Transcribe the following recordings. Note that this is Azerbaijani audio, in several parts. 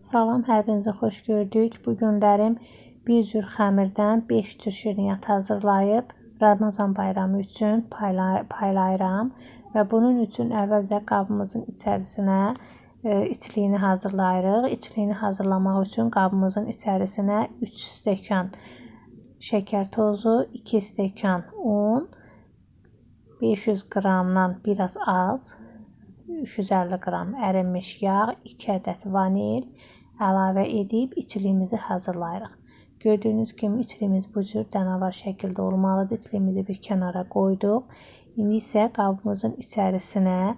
Salam, hər birinizə xoş gördük. Bu günlərim bir cür xəmirdən 5 cür şirniyyat hazırlayıb Ramazan bayramı üçün paylayıram və bunun üçün əvvəlcə qabımızın içərisinə içliyini hazırlayırıq. İçliyini hazırlamaq üçün qabımızın içərisinə 3 stəkan şəkər tozu, 2 stəkan un, 500 qramdan biraz az, 350 qram ərinmiş yağ, 2 ədəd vanil əlavə edib içliyimizi hazırlayırıq. Gördüyünüz kimi içliyimiz bu cür dənəvar şəkildə olmalıdır. İçliyimizi bir kənara qoyduq. İndi isə qabımızın içərisinə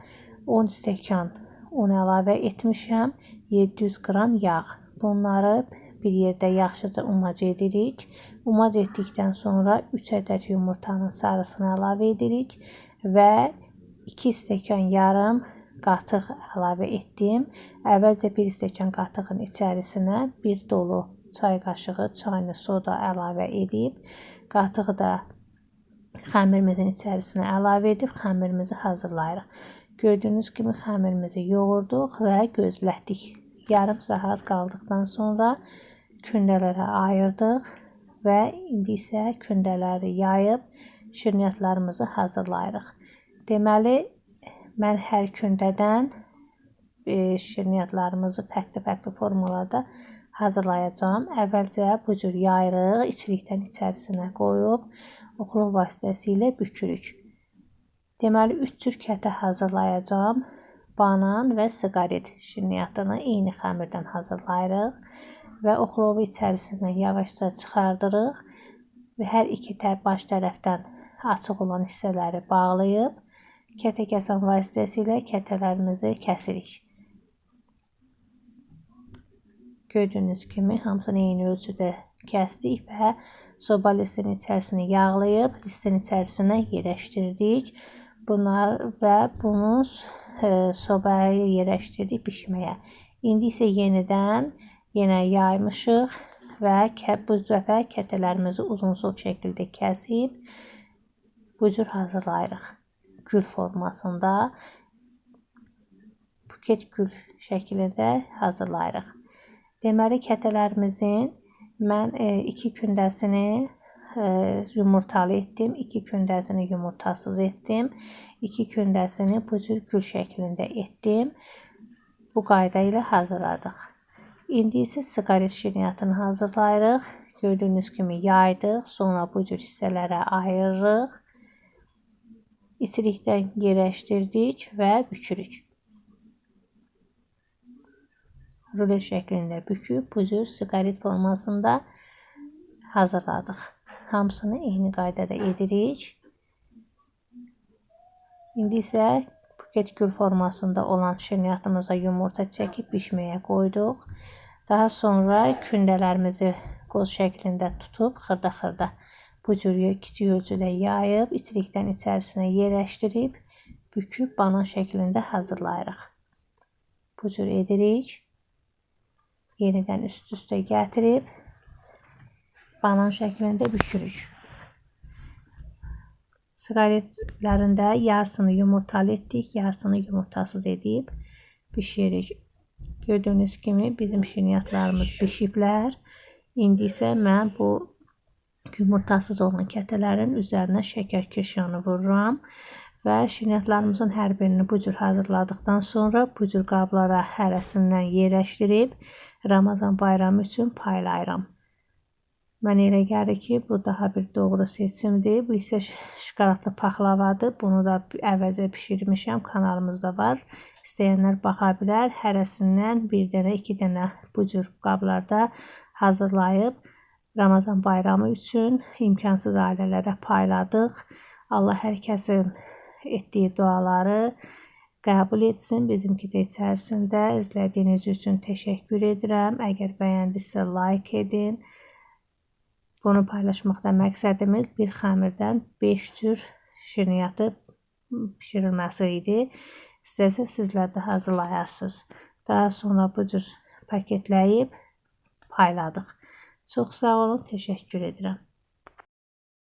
10 stəkan un əlavə etmişəm, 700 qram yağ. Bunları bir yerdə yaxşıca umac edirik. Umac etdikdən sonra 3 ədəd yumurtanın sarısını əlavə edirik və 2 stəkan yarım qatıq əlavə etdim. Əvvəlcə 1 stəkan qatığın içərisinə bir dolu çay qaşığı çayını soda əlavə edib, qatığı da xəmirimizin içərisinə əlavə edib xəmirimizi hazırlayırıq. Gördüyünüz kimi xəmirimizi yoğurduq və gözlətdik. Yarım saat qaldıqdan sonra kündələrə ayırdıq və indi isə kündələri yayıb şirniyyatlarımızı hazırlayırıq. Deməli, mən hər kündədən şirniyyatlarımızı fərqli formalarda hazırlayacağım. Əvvəlcə bu cür yayırıq, içlikdən içərisinə qoyub oxlov vasitəsilə bükürük. Deməli, 3 cür kətə hazırlayacağım. Banan və siqaret şirniyyatını eyni xəmirdən hazırlayırıq və oxlovu içərisindən yavaşca çıxardırıq və hər iki baş tərəfdən açıq olan hissələri bağlayıb kətə kəsən vasitəsilə kətələrimizi kəsirik. Gördüyünüz kimi hamısını eyni ölçüdə kəsdik və soba listinin içərisini yağlayıb listin içərisinə yerləşdirdik. Bunu sobaya yerləşdirdik bişməyə. İndi isə yenə yaymışıq və bu dəfə kətələrimizi uzunsov şəkildə kəsib bu cür hazırlayırıq. Gül formasında, buket gül şəklində hazırlayırıq. Deməli, kətələrimizin mən 2 kündəsini yumurtalı etdim, 2 kündəsini yumurtasız etdim, 2 kündəsini bu cür gül şəklində etdim. Bu qayda ilə hazırladıq. İndi isə siqaret şirniyyatını hazırlayırıq. Gördüyünüz kimi yaydıq, sonra bu cür hissələrə ayırırıq. İçlikdən yerləşdirdik və bükürük. Rulet şəklində büküb bu cür siqaret formasında hazırladıq. Hamısını eyni qaydada edirik. İndi isə buket gül formasında olan şirniyyatımıza yumurta çəkib bişməyə qoyduq. Daha sonra kündələrimizi qoz şəklində tutub xırda bu cür kiçik ölçüdə yayıb içlikdən içərisinə yerləşdirib büküb banan şəklində hazırlayırıq. Bu cür edirik. Yenidən üst-üstə gətirib banan şəklində bükürük. Siqaretlərində yarısını yumurtalı etdik, yarısını yumurtasız edib bişiririk. Gördüyünüz kimi bizim şirniyyatlarımız bişiblər. İndi isə mən bu yumurtasız olan kətələrin üzərinə şəkər kirşanı vururam və şirniyyatlarımızın hər birini bu cür hazırladıqdan sonra bu cür qablara hərəsindən yerləşdirib Ramazan bayramı üçün paylayıram. Mənə elə gəlir ki, bu daha bir doğru seçimdir. Bu isə şokoladlı paxlavadır. Bunu da əvvəlcə bişirmişəm. Kanalımızda var. İstəyənlər baxa bilər. Hərəsindən bir dənə, 2 dənə bu cür qablarda hazırlayıb Ramazan bayramı üçün imkansız ailələrə payladıq. Allah hər kəsin etdiyi duaları qəbul etsin. Bizimki də içərisində. İzlədiyiniz üçün təşəkkür edirəm. Əgər bəyəndinizsə like edin. Bunu paylaşmaqda məqsədimiz bir xəmirdən 5 cür şirniyyatı pişirilməsi idi. İstəsə sizlər də hazırlayarsınız. Daha sonra bu cür paketləyib payladıq. Çox sağ olun, təşəkkür edirəm.